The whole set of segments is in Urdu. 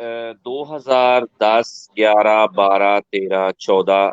2010, 11, 12, 13, 14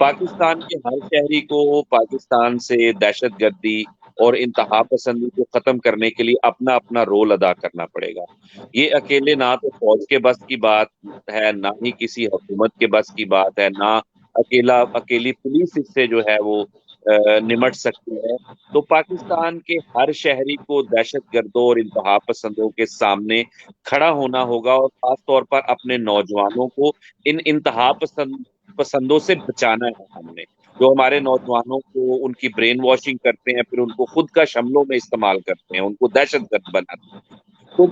پاکستان کے ہر شہری کو پاکستان سے دہشت گردی اور انتہا پسندی کو ختم کرنے کے لیے اپنا اپنا رول ادا کرنا پڑے گا. یہ اکیلے نہ تو فوج کے بس کی بات ہے، نہ ہی کسی حکومت کے بس کی بات ہے، نہ اکیلی پولیس اس سے جو ہے وہ نمٹ سکتی ہے. تو پاکستان کے ہر شہری کو دہشت گردوں اور انتہا پسندوں کے سامنے کھڑا ہونا ہوگا، اور خاص طور پر اپنے نوجوانوں کو ان پسندوں سے بچانا ہے. ہم نے جو ہمارے نوجوانوں کو ان کی برین واشنگ کرتے ہیں، پھر ان کو خود کا شملوں میں استعمال کرتے ہیں، ان کو دہشت گرد بناتے ہیں. تو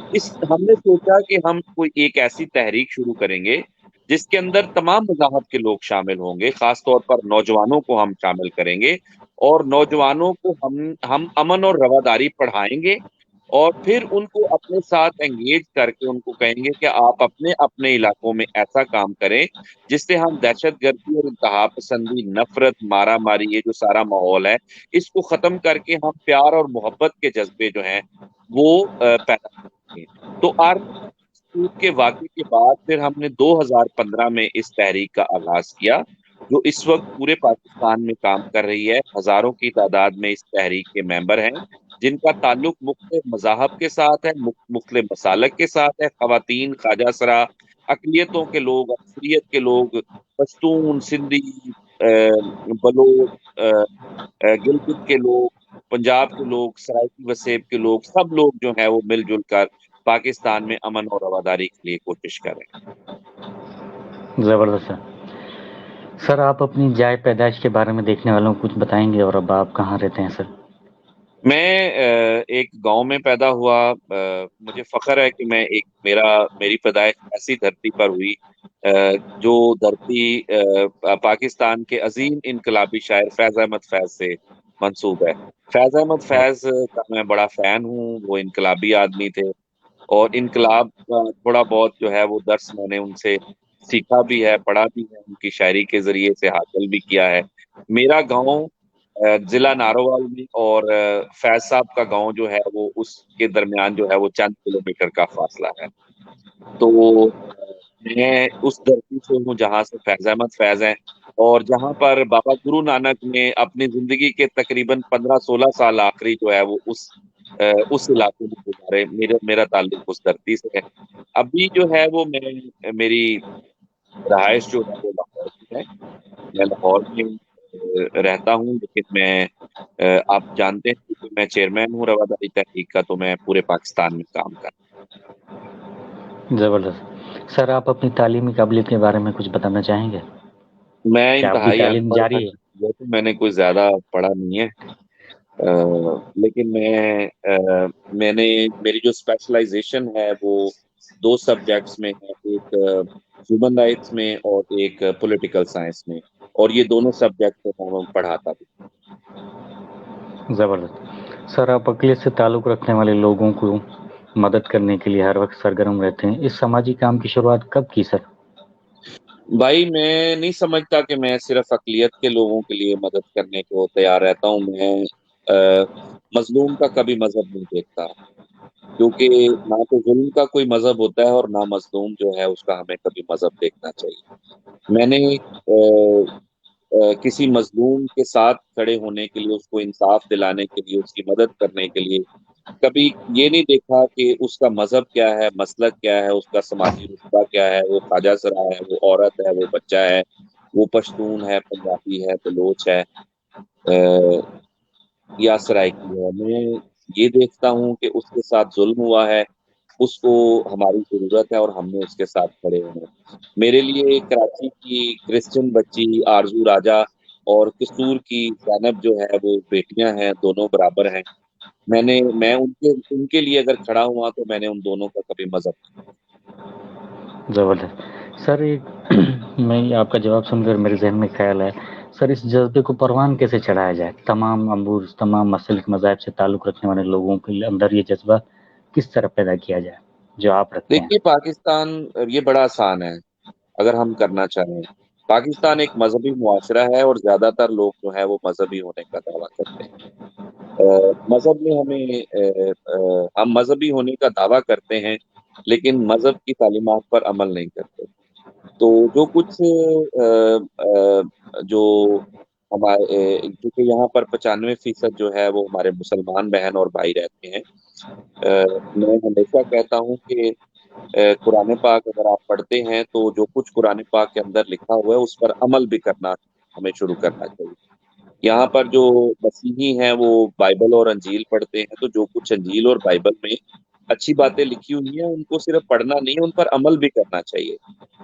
ہم نے سوچا کہ ہم کوئی ایک ایسی تحریک شروع کریں گے جس کے اندر تمام مذاہب کے لوگ شامل ہوں گے، خاص طور پر نوجوانوں کو ہم شامل کریں گے، اور نوجوانوں کو ہم امن اور رواداری پڑھائیں گے، اور پھر ان کو اپنے ساتھ انگیج کر کے ان کو کہیں گے کہ آپ اپنے اپنے علاقوں میں ایسا کام کریں جس سے ہم دہشت گردی اور انتہا پسندی، نفرت، مارا ماری، یہ جو سارا ماحول ہے، اس کو ختم کر کے ہم پیار اور محبت کے جذبے جو ہیں وہ پیدا کریں گے. تو آرمی کے واقعے کے بعد پھر ہم نے 2015 میں اس تحریک کا آغاز کیا، جو اس وقت پورے پاکستان میں کام کر رہی ہے. ہزاروں کی تعداد میں اس تحریک کے ممبر ہیں، جن کا تعلق مختلف مذاہب کے ساتھ ہے، مختلف مسالک کے ساتھ ہے. خواتین، خواجہ سرا، اقلیتوں کے لوگ، اکثریت کے لوگ، پشتون، سندھی، بلوچ، گلگت کے لوگ، پنجاب کے لوگ، سرائکی وسیب کے لوگ، سب لوگ جو ہیں وہ مل جل کر پاکستان میں امن اور رواداری کے لیے کوشش کریں. زبردست. سر آپ اپنی جائے پیدائش کے بارے میں دیکھنے والوں کو کچھ بتائیں گے، اور اب آپ کہاں رہتے ہیں سر؟ میں ایک گاؤں میں پیدا ہوا. مجھے فخر ہے کہ میری پیدائش ایسی دھرتی پر ہوئی جو دھرتی پاکستان کے عظیم انقلابی شاعر فیض احمد فیض سے منسوب ہے. فیض احمد فیض کا میں بڑا فین ہوں. وہ انقلابی آدمی تھے، اور انقلاب کا تھوڑا بہت جو ہے وہ درس میں نے ان سے سیکھا بھی ہے، پڑھا بھی ہے، ان کی شاعری کے ذریعے سے حاصل بھی کیا ہے. میرا گاؤں ضلع ناروال میں، اور فیض صاحب کا گاؤں جو ہے وہ اس کے درمیان جو ہے وہ چند کلومیٹر کا فاصلہ ہے. تو میں اس دھرتی سے ہوں جہاں سے فیض احمد فیض ہیں، اور جہاں پر بابا گرو نانک نے اپنی زندگی کے تقریباً 15-16 سال آخری جو ہے وہ اس علاقے میں گزارے. میرا تعلق اس دھرتی سے ہے. ابھی جو ہے وہ میری رہائش جو ہے وہ لاہور کی ہے. میں لاہور میں رہتا ہوں، لیکن میں آپ جانتے ہیں کہ میں چیئرمین ہوں رواداری تحریک کا، تو میں پورے پاکستان میں کام کر رہا زبردست. سر آپ اپنی تعلیمی قابلیت کے بارے میں کچھ بتانا چاہیں گے؟ ہوں. میں کیا آپ کی انتہائی ان تعلیم پڑھ جاری ہوں. ہے؟ ویسے میں نے کوئی زیادہ پڑھا نہیں ہے، لیکن میں نے میری جو اسپیشلائزیشن ہے وہ 2 سبجیکٹس میں ہے، ایک ہیومن رائٹس میں اور ایک پولیٹیکل سائنس میں، اور یہ دونوں سبجیکٹ میں پڑھاتا بھی. زبردست. سر آپ اقلیت سے تعلق رکھنے والے لوگوں کو مدد کرنے کے لیے ہر وقت سرگرم رہتے ہیں. اس سماجی کام کی شروعات کب کی سر؟ بھائی میں نہیں سمجھتا کہ میں صرف اقلیت کے لوگوں کے لیے مدد کرنے کو تیار رہتا ہوں. میں مظلوم کا کبھی مذہب نہیں دیکھتا، کیونکہ نہ تو ظلم کا کوئی مذہب ہوتا ہے، اور نہ مظلوم جو ہے اس کا ہمیں کبھی مذہب دیکھنا چاہیے. میں نے کسی مظلوم کے ساتھ کھڑے ہونے کے لیے، اس کو انصاف دلانے کے لیے، اس کی مدد کرنے کے لیے کبھی یہ نہیں دیکھا کہ اس کا مذہب کیا ہے، مسلک کیا ہے، اس کا سماجی رتبہ کیا ہے، وہ خواجہ سرا ہے، وہ عورت ہے، وہ بچہ ہے، وہ پشتون ہے، پنجابی ہے، بلوچ ہے، یا سرائکی ہے. میں یہ دیکھتا ہوں کہ اس کے ساتھ ظلم ہوا ہے، اس کو ہماری ضرورت ہے، اور ہم نے اس کے ساتھ کھڑے ہوئے ہیں. میرے لیے کراچی کی کرسچن بچی آرزو راجا اور قصور کی زینب جو ہے وہ بیٹیاں ہیں، دونوں برابر ہیں. میں ان کے لیے اگر کھڑا ہوا تو میں نے ان دونوں کا کبھی مذہب نہیں. زبردست. سر ایک میں آپ کا جواب سن کر میرے ذہن میں خیال ہے، سر اس جذبے کو پروان کیسے چڑھایا جائے؟ تمام امور، تمام مسلک مذاہب سے تعلق رکھنے والے لوگوں کے اندر یہ جذبہ کس طرح پیدا کیا جائے جو آپ رکھتے ہیں؟ دیکھیے پاکستان یہ بڑا آسان ہے اگر ہم کرنا چاہیں. پاکستان ایک مذہبی معاشرہ ہے، اور زیادہ تر لوگ جو ہے وہ مذہبی ہونے کا دعویٰ کرتے ہیں. مذہب میں ہم مذہبی ہونے کا دعویٰ کرتے ہیں، لیکن مذہب کی تعلیمات پر عمل نہیں کرتے. تو جو کچھ جو ہمارے کیونکہ یہاں پر 95% جو ہے وہ ہمارے مسلمان بہن اور بھائی رہتے ہیں، میں ہمیشہ کہتا ہوں کہ قرآن پاک اگر آپ پڑھتے ہیں تو جو کچھ قرآن پاک کے اندر لکھا ہوا ہے اس پر عمل بھی کرنا ہمیں شروع کرنا چاہیے۔ یہاں پر جو مسیحی ہیں وہ بائبل اور انجیل پڑھتے ہیں، تو جو کچھ انجیل اور بائبل میں اچھی باتیں لکھی ہوئی ہیں ان کو صرف پڑھنا نہیں، ان پر عمل بھی کرنا چاہیے۔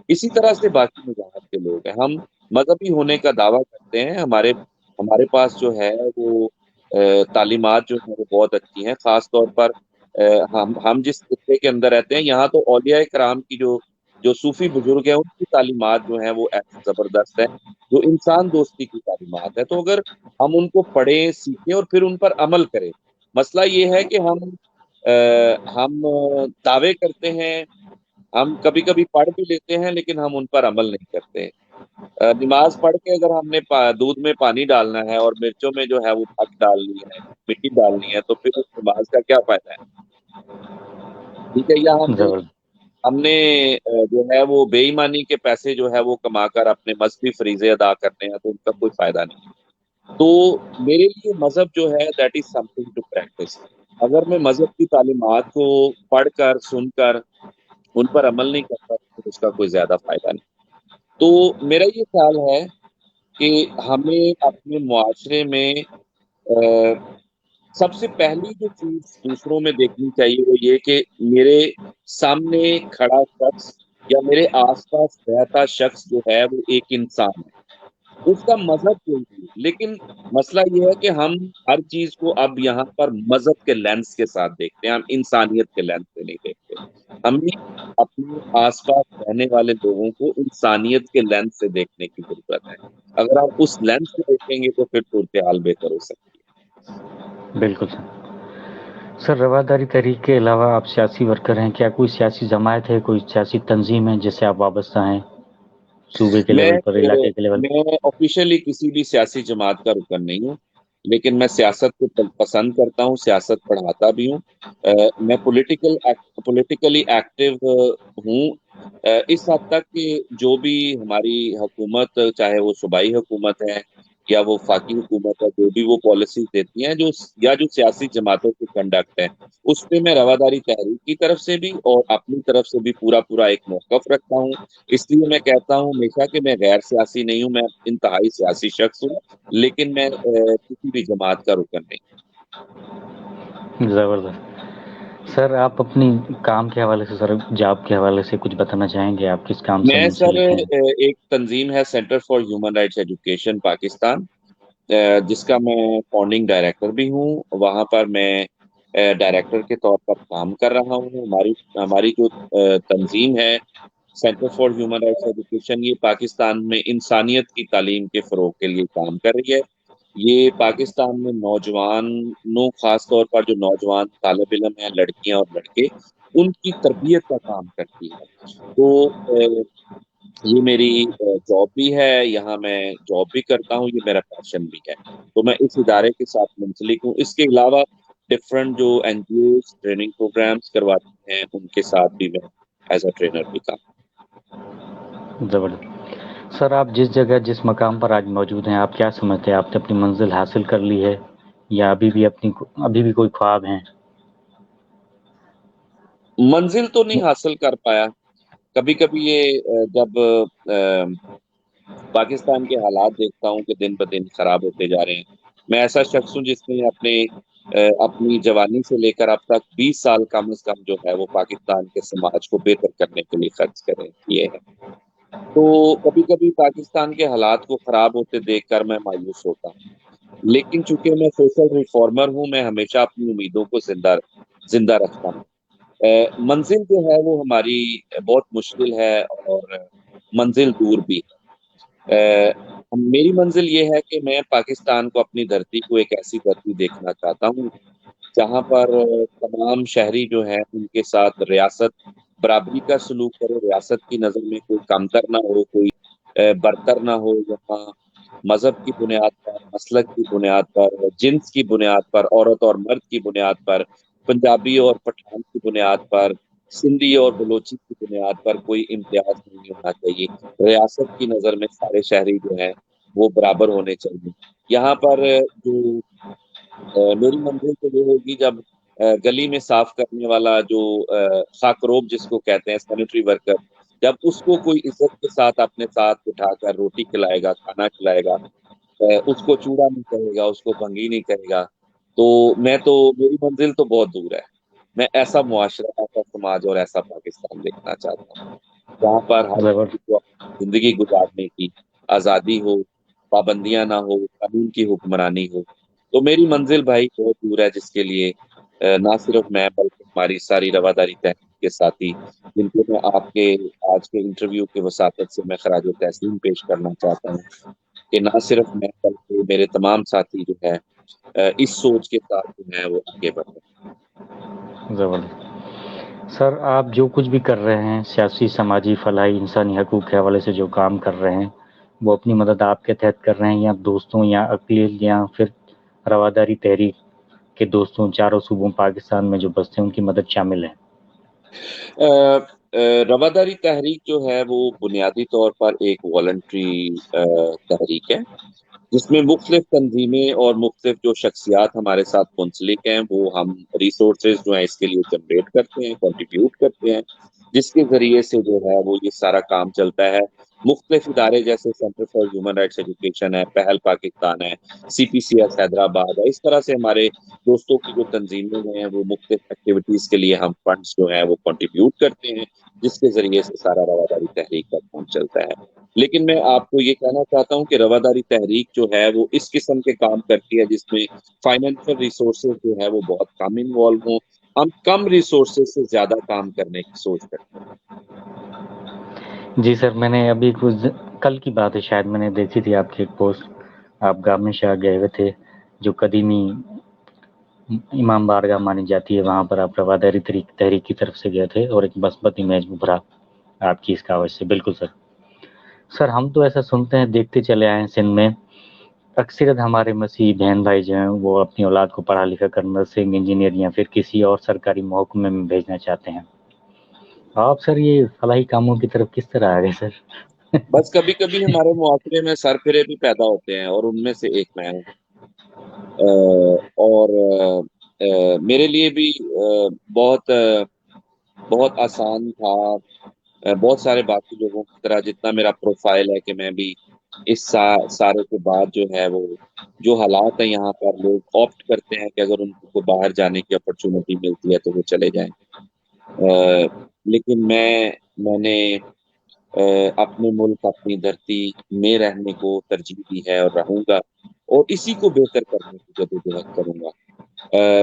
اسی طرح سے باقی مذاہب کے لوگ ہیں، ہم مذہبی ہونے کا دعویٰ کرتے ہیں، ہمارے پاس جو ہے وہ تعلیمات جو ہیں وہ بہت اچھی ہیں، خاص طور پر ہم جس خطے کے اندر رہتے ہیں یہاں تو اولیاء کرام کی جو صوفی بزرگ ہیں ان کی تعلیمات جو ہیں وہ ایسی زبردست ہیں، جو انسان دوستی کی تعلیمات ہے۔ تو اگر ہم ان کو پڑھیں، سیکھیں اور پھر ان پر عمل کریں، مسئلہ یہ ہے کہ ہم دعوے کرتے ہیں، ہم کبھی کبھی پڑھ بھی لیتے ہیں لیکن ہم ان پر عمل نہیں کرتے۔ نماز پڑھ کے اگر ہم نے دودھ میں پانی ڈالنا ہے اور مرچوں میں جو ہے وہ پھک ڈالنی ہے، مٹی ڈالنی ہے، تو پھر اس نماز کا کیا فائدہ ہے؟ ٹھیک ہے، یا زبردست ہم نے جو ہے وہ بے ایمانی کے پیسے جو ہے وہ کما کر اپنے مذہبی فریضے ادا کرنے ہیں، تو ان کا کوئی فائدہ نہیں۔ تو میرے لیے مذہب جو ہے that is something to practice. اگر میں مذہب کی تعلیمات کو پڑھ کر، سن کر ان پر عمل نہیں کرتا تو اس کا کوئی زیادہ فائدہ نہیں۔ تو میرا یہ خیال ہے کہ ہمیں اپنے معاشرے میں سب سے پہلی جو چیز دوسروں میں دیکھنی چاہیے وہ یہ کہ میرے سامنے کھڑا شخص یا میرے آس پاس رہتا شخص جو ہے وہ ایک انسان ہے، اس کا مذہب کوئی نہیں، لیکن مسئلہ یہ ہے کہ ہم ہر چیز کو اب یہاں پر مذہب کے لینس کے ساتھ دیکھتے ہیں، ہم انسانیت کے لینس سے نہیں دیکھتے۔ ہمیں اپنے آس پاس رہنے والے لوگوں کو انسانیت کے لینس سے دیکھنے کی ضرورت ہے۔ اگر آپ اس لینس سے دیکھیں گے تو پھر صورتحال بہتر ہو سکتی بالکل سر۔ سر، رواداری تحریک کے علاوہ آپ سیاسی ورکر ہیں، کیا کوئی سیاسی جماعت ہے، کوئی سیاسی تنظیم ہے جس سے آپ وابستہ ہیں، صوبے کے ہے۔ لیول پر، علاقے کے لیول پر؟ میں آفیشیلی کسی بھی سیاسی جماعت کا رکن نہیں ہوں، لیکن میں سیاست کو پسند کرتا ہوں، سیاست پڑھاتا بھی ہوں۔ میں پولیٹیکلی ایکٹیو ہوں اس حد تک کہ جو بھی ہماری حکومت، چاہے وہ صوبائی حکومت ہے یا وہ وفاقی حکومت ہے، جو بھی وہ پالیسیز دیتی ہیں جو سیاسی جماعتوں کی کنڈکٹ ہے، اس پہ میں رواداری تحریک کی طرف سے بھی اور اپنی طرف سے بھی پورا ایک موقف رکھتا ہوں۔ اس لیے میں کہتا ہوں ہمیشہ کہ میں غیر سیاسی نہیں ہوں، میں انتہائی سیاسی شخص ہوں، لیکن میں کسی بھی جماعت کا رکن نہیں۔ زبردست۔ سر، آپ اپنی کام کے حوالے سے، سر جاب کے حوالے سے کچھ بتانا چاہیں گے؟ آپ کس کام سے میں سر منسلک ہیں؟ ایک تنظیم ہے centre for human rights education Pakistan, جس کا میں فاؤنڈنگ ڈائریکٹر بھی ہوں۔ وہاں پر میں ڈائریکٹر کے طور پر کام کر رہا ہوں۔ ہماری جو تنظیم ہے centre for human rights education, یہ پاکستان میں انسانیت کی تعلیم کے فروغ کے لیے کام کر رہی ہے۔ یہ پاکستان میں نوجوانوں، خاص طور پر جو نوجوان طالب علم ہیں، لڑکیاں اور لڑکے، ان کی تربیت کا کام کرتی ہے۔ تو یہ میری جاب بھی ہے، یہاں میں جاب بھی کرتا ہوں، یہ میرا پیشن بھی ہے۔ تو میں اس ادارے کے ساتھ منسلک ہوں۔ اس کے علاوہ ڈفرینٹ جو N G Os training programmes کرواتے ہیں ان کے ساتھ بھی میں ایز اے ٹرینر بھی کام۔ زبردست۔ سر، آپ جس جگہ، جس مقام پر آج موجود ہیں، آپ کیا سمجھتے ہیں آپ نے اپنی منزل حاصل کر لی ہے، یا ابھی بھی کوئی خواب ہیں؟ منزل تو نہیں حاصل کر پایا۔ کبھی کبھی یہ جب پاکستان کے حالات دیکھتا ہوں کہ دن بدن خراب ہوتے جا رہے ہیں، میں ایسا شخص ہوں جس نے اپنی جوانی سے لے کر اب تک 20 سال کم از کم جو ہے وہ پاکستان کے سماج کو بہتر کرنے کے لیے خرچ کرے کیے ہیں۔ تو کبھی کبھی پاکستان کے حالات کو خراب ہوتے دیکھ کر میں مایوس ہوتا ہوں، لیکن چونکہ میں سوشل ریفارمر ہوں، میں ہمیشہ اپنی امیدوں کو زندہ رکھتا ہوں۔ منزل جو ہے وہ ہماری بہت مشکل ہے اور منزل دور بھی ہے۔ میری منزل یہ ہے کہ میں پاکستان کو، اپنی دھرتی کو ایک ایسی دھرتی دیکھنا چاہتا ہوں جہاں پر تمام شہری جو ہیں ان کے ساتھ ریاست برابری کا سلوک کرے، ریاست کی نظر میں کوئی کمتر نہ ہو، کوئی برتر نہ ہو، جہاں مذہب کی بنیاد پر، مسلک کی بنیاد پر، جنس کی بنیاد پر، عورت اور مرد کی بنیاد پر، پنجابی اور پٹھان کی بنیاد پر، سندھی اور بلوچی کی بنیاد پر کوئی امتیاز نہیں ہونا چاہیے. ریاست کی نظر میں سارے شہری جو ہیں وہ برابر ہونے چاہیے. یہاں پر جو میری منزل تو وہ ہوگی جب گلی میں صاف کرنے والا جو خاکروب جس کو کہتے ہیں سینیٹری ورکر، جب اس کو کوئی عزت کے ساتھ اپنے ساتھ اٹھا کر روٹی کھلائے گا، کھانا کھلائے گا، اس کو چوڑا نہیں کہے گا، اس کو بھنگی نہیں کہے گا، تو میری منزل تو بہت دور ہے. میں ایسا معاشرہ، ایسا سماج اور ایسا پاکستان دیکھنا چاہتا ہوں جہاں پر ہر زبر کسی کو زندگی گزارنے کی آزادی ہو، پابندیاں نہ ہو، قانون کی حکمرانی ہو. تو میری منزل بھائی بہت دور ہے، جس کے لیے نہ صرف میں بلکہ ہماری ساری رواداری تحریک کے ساتھی، جن کو میں آپ کے آج کے انٹرویو کے وساطت سے میں خراج تحسین پیش کرنا چاہتا ہوں کہ نہ صرف میں بلکہ میرے تمام ساتھی جو ہے اس سوچ کے ساتھ جو ہے وہ آگے بڑھ رہے ہیں. زبردست سر، آپ جو کچھ بھی کر رہے ہیں سیاسی، سماجی، فلاحی، انسانی حقوق کے حوالے سے جو کام کر رہے ہیں، وہ اپنی مدد آپ کے تحت کر رہے ہیں یا دوستوں یا اقلیت یا پھر رواداری تحریک کے دوستوں چاروں صوبوں پاکستان میں جو بستے ہیں ان کی مدد شامل ہے؟ رواداری تحریک جو ہے وہ بنیادی طور پر ایک والنٹری تحریک ہے، جس میں مختلف تنظیمیں اور مختلف جو شخصیات ہمارے ساتھ منسلک ہیں وہ ہم ریسورسز جو ہیں اس کے لیے جنریٹ کرتے ہیں، کنٹریبیوٹ کرتے ہیں، جس کے ذریعے سے جو ہے وہ یہ سارا کام چلتا ہے. مختلف ادارے جیسے centre for human rights education ہے، پہل پاکستان ہے، سی پی سی ایس حیدرآباد ہے، اس طرح سے ہمارے دوستوں کی جو تنظیمیں ہیں وہ مختلف ایکٹیویٹیز کے لیے ہم فنڈز جو ہیں وہ کنٹریبیوٹ کرتے ہیں، جس کے ذریعے سے سارا رواداری تحریک کا کام چلتا ہے. لیکن میں آپ کو یہ کہنا چاہتا ہوں کہ رواداری تحریک جو ہے وہ اس قسم کے کام کرتی ہے جس میں فائنینشیل ریسورسز جو ہے وہ بہت کم انوالو ہوں. ہم کم ریسورسز سے زیادہ کام کرنے کی سوچ کرتے ہیں. جی سر، میں نے ابھی کچھ کل کی بات ہے شاید، میں نے دیکھی تھی آپ کی ایک پوسٹ، آپ گام شاہ گئے ہوئے تھے جو قدیمی امام بارگاہ مانی جاتی ہے، وہاں پر آپ رواداری تحریک کی طرف سے گئے تھے اور ایک مثبت امیج ابھرا آپ کی اس کاوش سے. بالکل سر. سر ہم تو ایسا سنتے ہیں، دیکھتے چلے آئے ہیں سندھ میں اکثریت ہمارے مسیحی بہن بھائی جو ہیں وہ اپنی اولاد کو پڑھا لکھا کر نرسنگ، انجینئر یا پھر کسی اور سرکاری محکمے میں بھیجنا چاہتے ہیں. آپ سر یہ فلاحی کاموں کی طرف کس طرح آ گئے سر؟ بس کبھی کبھی ہمارے معاشرے میں سر پھرے بھی پیدا ہوتے ہیں اور ان میں سے ایک میں ہوں. اور میرے لیے بھی بہت بہت آسان تھا، بہت سارے باقی لوگوں کی طرح جتنا میرا پروفائل ہے کہ میں بھی اس سارے کے بعد جو ہے وہ جو حالات ہیں یہاں پر لوگ آپٹ کرتے ہیں کہ اگر ان کو باہر جانے کی اپرچونٹی ملتی ہے تو وہ چلے جائیں. لیکن میں نے اپنے ملک، اپنی دھرتی میں رہنے کو ترجیح دی ہے اور رہوں گا، اور اسی کو بہتر کرنے کی جدوجہد کروں گا.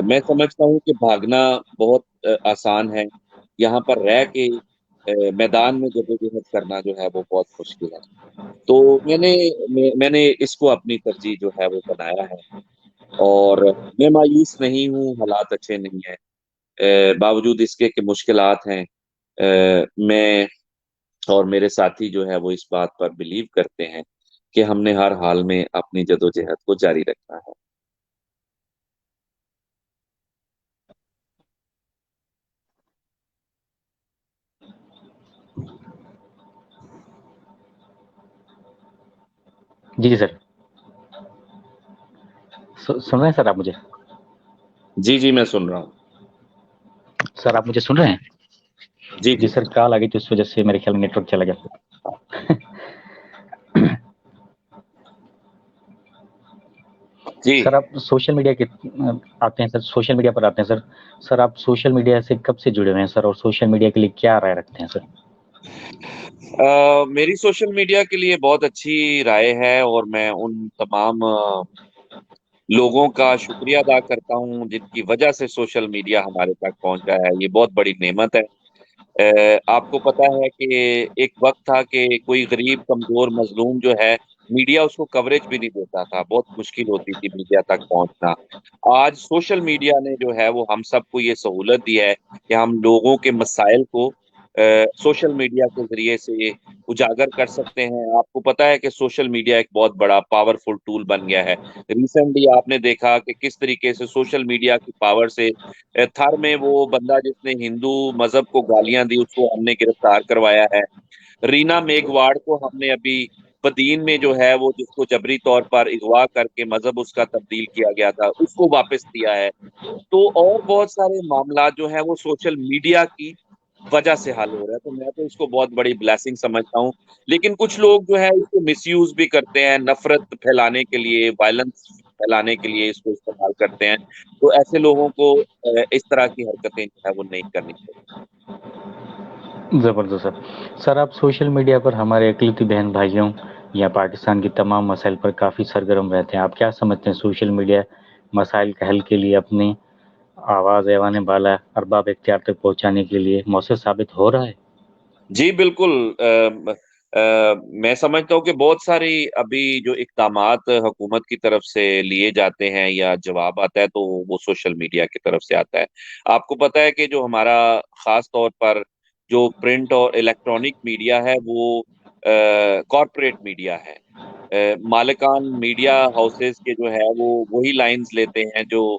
میں سمجھتا ہوں کہ بھاگنا بہت آسان ہے، یہاں پر رہ کے میدان میں جدوجہد کرنا جو ہے وہ بہت مشکل ہے. تو میں نے اس کو اپنی ترجیح جو ہے وہ بنایا ہے، اور میں مایوس نہیں ہوں. حالات اچھے نہیں ہیں، باوجود اس کے کہ مشکلات ہیں. میں اور میرے ساتھی جو ہے وہ اس بات پر بلیو کرتے ہیں کہ ہم نے ہر حال میں اپنی جدوجہد کو جاری رکھنا ہے. جی سر. سن رہے ہیں سر آپ مجھے؟ جی جی میں سن رہا ہوں. سر آپ مجھے سن رہے ہیں؟ جی سر، کال آ گئی تو اس وجہ سے میرے خیال میں نیٹ ورک چلا گیا. جی سر آپ سوشل میڈیا کے آتے ہیں سر، سوشل میڈیا پر آتے ہیں سر. سر آپ سوشل میڈیا سے کب سے جڑے ہوئے ہیں سر، اور سوشل میڈیا کے لیے کیا رائے رکھتے ہیں سر؟ میری سوشل میڈیا کے لیے بہت اچھی رائے ہے، اور میں ان تمام لوگوں کا شکریہ ادا کرتا ہوں جن کی وجہ سے سوشل میڈیا ہمارے تک پہنچا ہے. یہ بہت بڑی نعمت ہے. آپ کو پتا ہے کہ ایک وقت تھا کہ کوئی غریب، کمزور، مظلوم جو ہے میڈیا اس کو کوریج بھی نہیں دیتا تھا، بہت مشکل ہوتی تھی میڈیا تک پہنچنا. آج سوشل میڈیا نے جو ہے وہ ہم سب کو یہ سہولت دی ہے کہ ہم لوگوں کے مسائل کو سوشل میڈیا کے ذریعے سے اجاگر کر سکتے ہیں. آپ کو پتا ہے کہ سوشل میڈیا ایک بہت بڑا پاورفل ٹول بن گیا ہے. ریسنٹلی آپ نے دیکھا کہ کس طریقے سے سوشل میڈیا کی پاور سے تھر میں وہ بندہ جس نے ہندو مذہب کو گالیاں دی اس کو ہم نے گرفتار کروایا ہے. رینا میگواڑ کو ہم نے ابھی بدین میں جو ہے وہ جس کو جبری طور پر اغوا کر کے مذہب اس کا تبدیل کیا گیا تھا اس کو واپس دیا ہے. تو اور بہت سارے معاملات جو ہیں وہ سوشل میڈیا کی وجہ سے حل ہو رہا ہے. تو میں تو اس کو بہت بڑی بلیسنگ سمجھتا ہوں. لیکن کچھ لوگ جو ہے اس کو مس یوز بھی کرتے ہیں, نفرت پھیلانے کے لیے, وائلنس پھیلانے کے لیے اس کو استعمال کرتے ہیں. تو ایسے لوگوں کو اس طرح کی حرکتیں جو ہے وہ نہیں کرنی چاہیے. زبردست سر. آپ سوشل میڈیا پر ہمارے اقلیتی بہن بھائیوں یا پاکستان کی تمام مسائل پر کافی سرگرم رہتے ہیں. آپ کیا سمجھتے ہیں سوشل میڈیا مسائل کے حل کے لیے اپنی آواز ایوان بالا ارباب اختیار تک پہنچانے کے لیے مؤثر ثابت ہو رہا ہے؟ جی بالکل. میں سمجھتا ہوں کہ بہت ساری ابھی جو اقدامات حکومت کی طرف سے لیے جاتے ہیں یا جواب آتا ہے تو وہ سوشل میڈیا کی طرف سے آتا ہے. آپ کو پتا ہے کہ جو ہمارا خاص طور پر جو پرنٹ اور الیکٹرانک میڈیا ہے وہ کارپوریٹ میڈیا ہے. مالکان میڈیا ہاؤسز کے جو ہے وہ وہی لائنز لیتے ہیں جو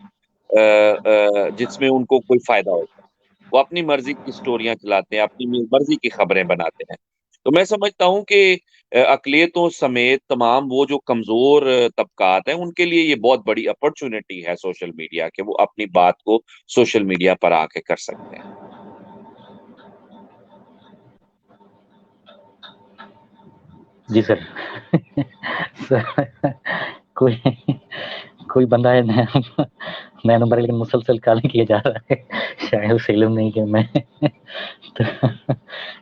جس میں ان کو کوئی فائدہ ہوتا ہے. وہ اپنی مرضی کی سٹوریاں چلاتے ہیں, اپنی مرضی کی خبریں بناتے ہیں. تو میں سمجھتا ہوں کہ اقلیتوں سمیت تمام وہ جو کمزور طبقات ہیں ان کے لیے یہ بہت بڑی اپرچونٹی ہے سوشل میڈیا کہ وہ اپنی بات کو سوشل میڈیا پر آ کے کر سکتے ہیں. جی سر. کوئی کوئی بندہ ہے نیا نمبر ہے لیکن مسلسل کالیں کیا جا رہا ہے. شاید سیلم نہیں کہ میں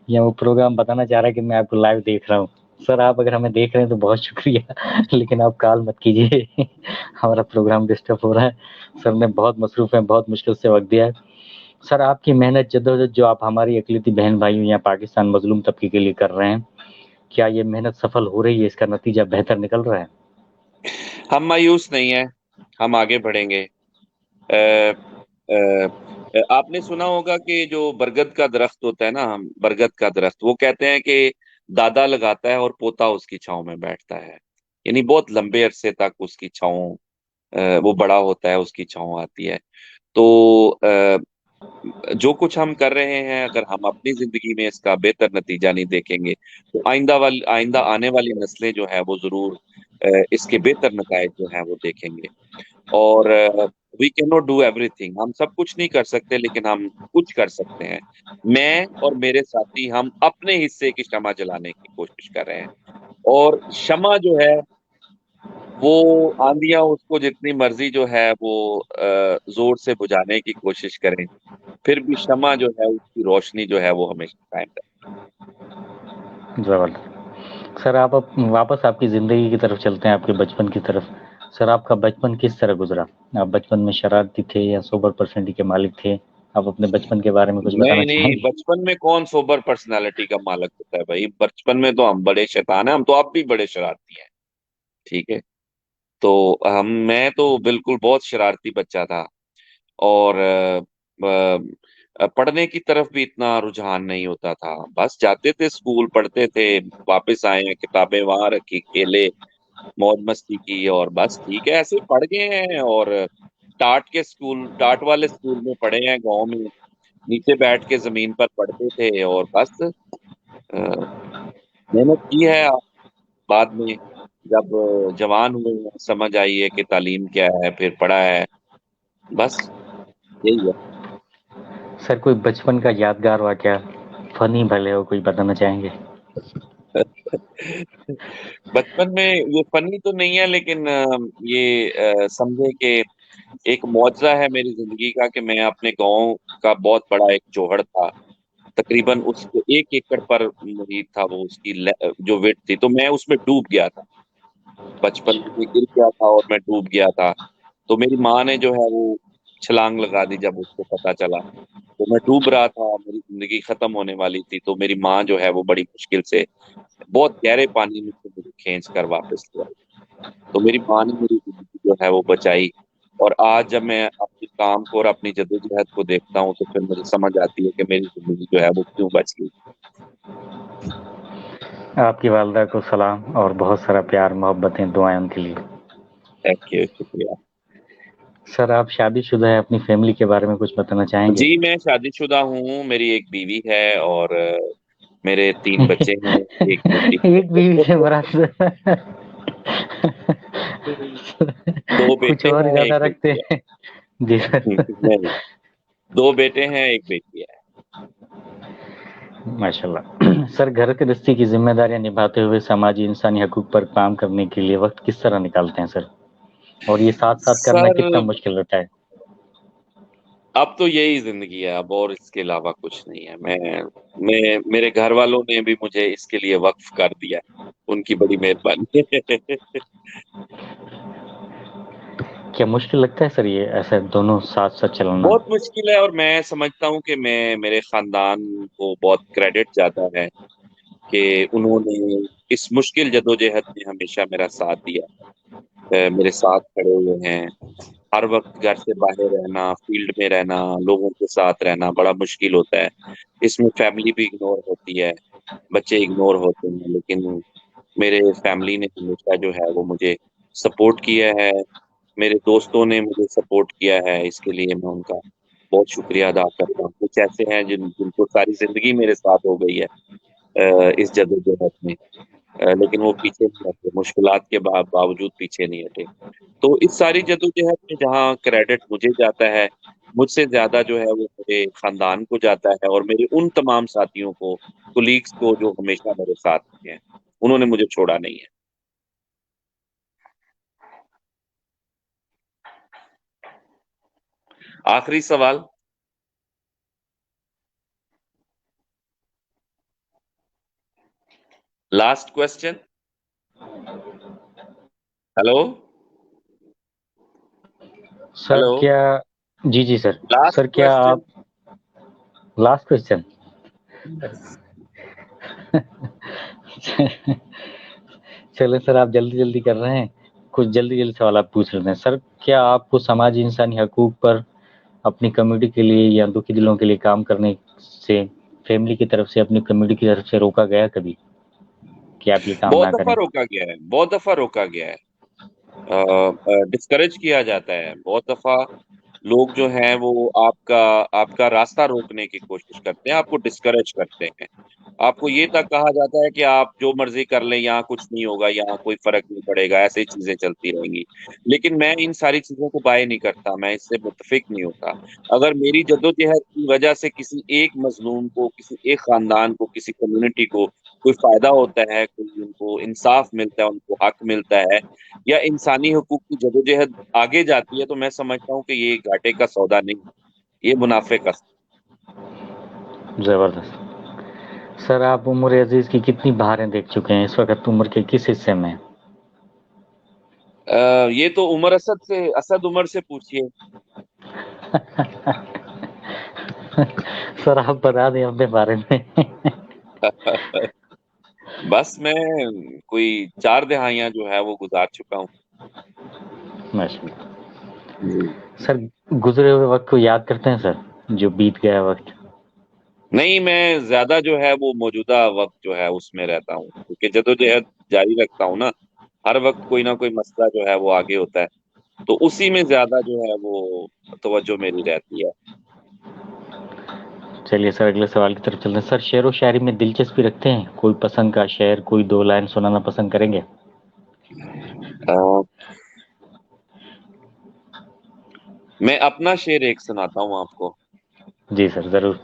یا وہ پروگرام بتانا چاہ رہا ہے کہ میں آپ کو لائیو دیکھ رہا ہوں. سر آپ اگر ہمیں دیکھ رہے ہیں تو بہت شکریہ, لیکن آپ کال مت کیجیے, ہمارا پروگرام ڈسٹرب ہو رہا ہے. سر نے بہت مصروف ہیں, بہت مشکل سے وقت دیا ہے. سر آپ کی محنت جدوجہد جو آپ ہماری اقلیتی بہن بھائیوں یا پاکستان مظلوم طبقے کے لیے کر رہے ہیں, کیا یہ محنت سفل ہو رہی ہے؟ اس کا نتیجہ بہتر نکل رہا ہے؟ ہم مایوس نہیں ہیں, ہم آگے بڑھیں گے. آپ نے سنا ہوگا کہ جو برگد کا درخت ہوتا ہے نا, برگد کا درخت, وہ کہتے ہیں کہ دادا لگاتا ہے اور پوتا اس کی چھاؤں میں بیٹھتا ہے. یعنی بہت لمبے عرصے تک اس کی چھاؤں وہ بڑا ہوتا ہے, اس کی چھاؤں آتی ہے. تو جو کچھ ہم کر رہے ہیں اگر ہم اپنی زندگی میں اس کا بہتر نتیجہ نہیں دیکھیں گے تو آئندہ آنے والی نسلیں جو ہے وہ ضرور اس کے بہتر نتائج جو ہیں وہ دیکھیں گے. اور we can not do everything, ہم سب کچھ نہیں کر سکتے لیکن ہم کچھ کر سکتے ہیں. میں اور میرے ساتھی ہم اپنے حصے کی شمع جلانے کی کوشش کر رہے ہیں. اور شمع جو ہے وہ آندیاں اس کو جتنی مرضی جو ہے وہ زور سے بجھانے کی کوشش کریں, پھر بھی شمع جو ہے اس کی روشنی جو ہے وہ ہمیشہ قائم رہے. زبردست. سر آپ اب واپس آپ کی زندگی کی طرف چلتے ہیں, آپ کے بچپن کی طرف. سر آپ کا بچپن کس طرح گزرا؟ آپ بچپن میں شرارتی تھے یا سوبر پرسنالٹی کے مالک تھے؟ آپ اپنے بچپن کے بارے میں کچھ بتانا نہیں چاہیں نہیں, گے؟ بچپن میں کون سوبر پرسنالٹی کا مالک ہوتا ہے بھائی. بچپن میں تو ہم بڑے شیطان ہیں, ہم تو اب بھی بڑے شرارتی ہیں. ٹھیک ہے, تو میں تو بالکل بہت شرارتی بچہ تھا. اور پڑھنے کی طرف بھی اتنا رجحان نہیں ہوتا تھا. بس جاتے تھے اسکول, پڑھتے تھے, واپس آئے ہیں, کتابیں وہاں رکھی, کھیلے, موج مستی کی, اور بس ٹھیک ہے ایسے ہی پڑھ گئے ہیں. اور ٹاٹ والے اسکول میں پڑھے ہیں گاؤں میں, نیچے بیٹھ کے زمین پر پڑھتے تھے. اور بس محنت کی ہے. بعد میں جب جوان ہوئے ہیں سمجھ آئی ہے کہ تعلیم کیا ہے, پھر پڑھا ہے, بس یہی ہے. سر کوئی بچپن کا یادگار واقعہ, فنی بھلے ہو, کوئی بتانا چاہیں گے؟ بچپن میں یہ فنی تو نہیں ہے لیکن یہ سمجھے کہ ایک معجزہ ہے میری زندگی کا کہ میں اپنے گاؤں کا بہت بڑا ایک جوہر تھا, تقریباً اس کو 1 ایکڑ پر محیط تھا وہ, اس کی جو ویٹ تھی, تو میں اس میں ڈوب گیا تھا. بچپن میں گر گیا تھا اور میں ڈوب گیا تھا. تو میری ماں نے جو ہے وہ چھلانگ لگا دی جب اس کو پتا چلا. تو میں ڈوب رہا تھا, میری زندگی ختم ہونے والی تھی. تو میری ماں جو ہے وہ بڑی مشکل سے بہت گہرے پانی میں سے مجھے کھینچ کر واپس لے آئی. تو میری ماں نے میری زندگی جو ہے وہ بچائی. اور آج جب میں اپنی کام کو اور اپنی جدوجہد کو دیکھتا ہوں تو پھر مجھے سمجھ آتی ہے کہ میری زندگی جو ہے وہ کیوں بچ گئی. آپ کی والدہ کو سلام اور بہت سارا پیار محبتیں دعائیں ان کے لیے. تھینک یو، شکریہ. سر آپ شادی شدہ ہیں، اپنی فیملی کے بارے میں کچھ بتانا چاہیں گے؟ جی میں شادی شدہ ہوں، میری ایک بیوی ہے اور میرے 3 بچے ہیں، ایک بیٹی ایک بیوی سے ہے. مراد 2 کچھ بیٹے اور ہیں، زیادہ ایک رکھتے بیٹی ہے. ہیں. جی سر. نہیں، 2 بیٹے ہیں، ایک بیٹی ہے. ماشاء اللہ. سر گھر گرہستی کی ذمہ داریاں نبھاتے ہوئے سماجی انسانی حقوق پر کام کرنے کے لیے وقت کس طرح نکالتے ہیں سر؟ اور یہ ساتھ ساتھ کرنا سر کتنا مشکل رہتا ہے؟ اب تو یہی زندگی ہے، اب اور اس کے علاوہ کچھ نہیں ہے. میرے گھر والوں نے بھی مجھے اس کے لیے وقف کر دیا، ان کی بڑی مہربانی. کیا مشکل لگتا ہے سر یہ ایسے دونوں ساتھ ساتھ چلانا؟ بہت مشکل ہے، اور میں سمجھتا ہوں کہ میرے خاندان کو بہت کریڈٹ جاتا ہے کہ انہوں نے اس مشکل جدوجہد میں ہمیشہ میرا ساتھ دیا. میرے ساتھ کھڑے ہوئے ہیں. ہر وقت گھر سے باہر رہنا، فیلڈ میں رہنا، لوگوں کے ساتھ رہنا بڑا مشکل ہوتا ہے. اس میں فیملی بھی اگنور ہوتی ہے، بچے اگنور ہوتے ہیں، لیکن میرے فیملی نے ہمیشہ جو ہے وہ مجھے سپورٹ کیا ہے. میرے دوستوں نے مجھے سپورٹ کیا ہے، اس کے لیے میں ان کا بہت شکریہ ادا کرتا ہوں. کچھ ایسے ہیں جن کو ساری زندگی میرے ساتھ ہو گئی ہے اس جدوجہد میں، لیکن وہ پیچھے نہیں ہٹے، مشکلات کے باوجود پیچھے نہیں ہٹے. تو اس ساری جدوجہد میں جہاں کریڈٹ مجھے جاتا ہے، مجھ سے زیادہ جو ہے وہ میرے خاندان کو جاتا ہے، اور میرے ان تمام ساتھیوں کو، کولیگز کو جو ہمیشہ میرے ساتھ ہیں، انہوں نے مجھے چھوڑا نہیں ہے. آخری سوال. Last question. Hello sir hello کیا جی سر. لاسٹ سر کیا کوشچن. آپ لاسٹ کوشچن. چلے سر آپ جلدی کر رہے ہیں، کچھ جلدی سوالات پوچھ رہے ہیں. سر کیا آپ کو سماجی انسانی حقوق پر اپنی کمیونٹی کے لیے یا دکھی دلوں کے لیے کام کرنے سے فیملی کی طرف سے، اپنی کمیونٹی کی طرف سے روکا گیا کبھی کہ آپ یہ کام بہت نہ کریں؟ دفعہ روکا گیا ہے، بہت دفعہ روکا گیا ہے، ڈسکریج کیا جاتا ہے. بہت دفعہ لوگ جو ہیں وہ آپ کا راستہ روکنے کی کوشش کرتے ہیں، آپ کو ڈسکریج کرتے ہیں. آپ کو یہ تک کہا جاتا ہے کہ آپ جو مرضی کر لیں، یہاں کچھ نہیں ہوگا، یہاں کوئی فرق نہیں پڑے گا، ایسے ہی چیزیں چلتی رہیں گی. لیکن میں ان ساری چیزوں کو بائی نہیں کرتا، میں اس سے متفق نہیں ہوتا. اگر میری جدوجہد کی وجہ سے کسی ایک مظلوم کو، کسی ایک خاندان کو، کسی کمیونٹی کو کوئی فائدہ ہوتا ہے، کوئی ان کو انصاف ملتا ہے، ان کو حق ملتا ہے، یا انسانی حقوق کی جدوجہد آگے جاتی ہے، تو میں سمجھتا ہوں کہ یہ گھاٹے کا سودا نہیں، یہ منافع کا سودا. زبردست. سر آپ عمر عزیز کی کتنی بہاریں دیکھ چکے ہیں؟ اس وقت عمر کے کس حصے میں؟ یہ تو اسد عمر سے پوچھیے. سر آپ بتا دیں اپنے بارے میں. بس میں کوئی 4 دہائیاں جو ہے وہ گزار چکا ہوں. ماشاء اللہ. سر گزرے ہوئے وقت کو یاد کرتے ہیں سر، جو بیت گیا وقت؟ نہیں، میں زیادہ جو ہے وہ موجودہ وقت جو ہے اس میں رہتا ہوں، کیونکہ جدوجہد جاری رکھتا ہوں نا. ہر وقت کوئی نہ کوئی مسئلہ جو ہے وہ آگے ہوتا ہے، تو اسی میں زیادہ جو ہے وہ توجہ میری رہتی ہے. چلیے سر اگلے سوال کی طرف چلتے ہیں. سر شعر و شاعری میں دلچسپی رکھتے ہیں؟ کوئی پسند کا شعر، کوئی 2 لائن سنانا پسند کریں گے؟ میں اپنا شعر ایک سناتا ہوں آپ کو. جی سر ضرور.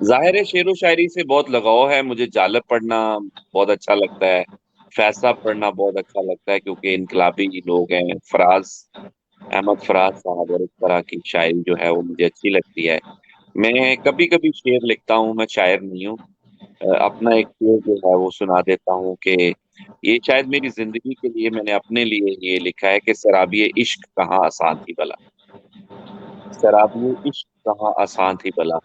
ظاہر ہے شعر و شاعری سے بہت لگاؤ ہے مجھے. جالب پڑھنا بہت اچھا لگتا ہے، فیصلہ پڑھنا بہت اچھا لگتا ہے، کیونکہ انقلابی لوگ ہیں. احمد فراز صاحب اور اس طرح کی شاعری جو ہے وہ مجھے اچھی لگتی ہے. میں کبھی کبھی شعر لکھتا ہوں، میں شاعر نہیں ہوں. اپنا ایک شعر جو ہے وہ سنا دیتا ہوں کہ یہ شاید میری زندگی کے لیے میں نے اپنے لیے یہ لکھا ہے کہ سرابی عشق کہاں آسان تھی بلا، سرابی عشق کہاں آسان تھی بلا،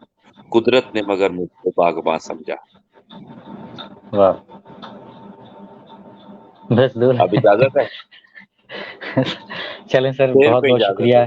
قدرت نے مگر مجھ کو باغباں سمجھا. واہ، بس دور اب اجازت ہے؟ چلیں سر شعر بہت پہ بہت اجازت شکریہ. ہے.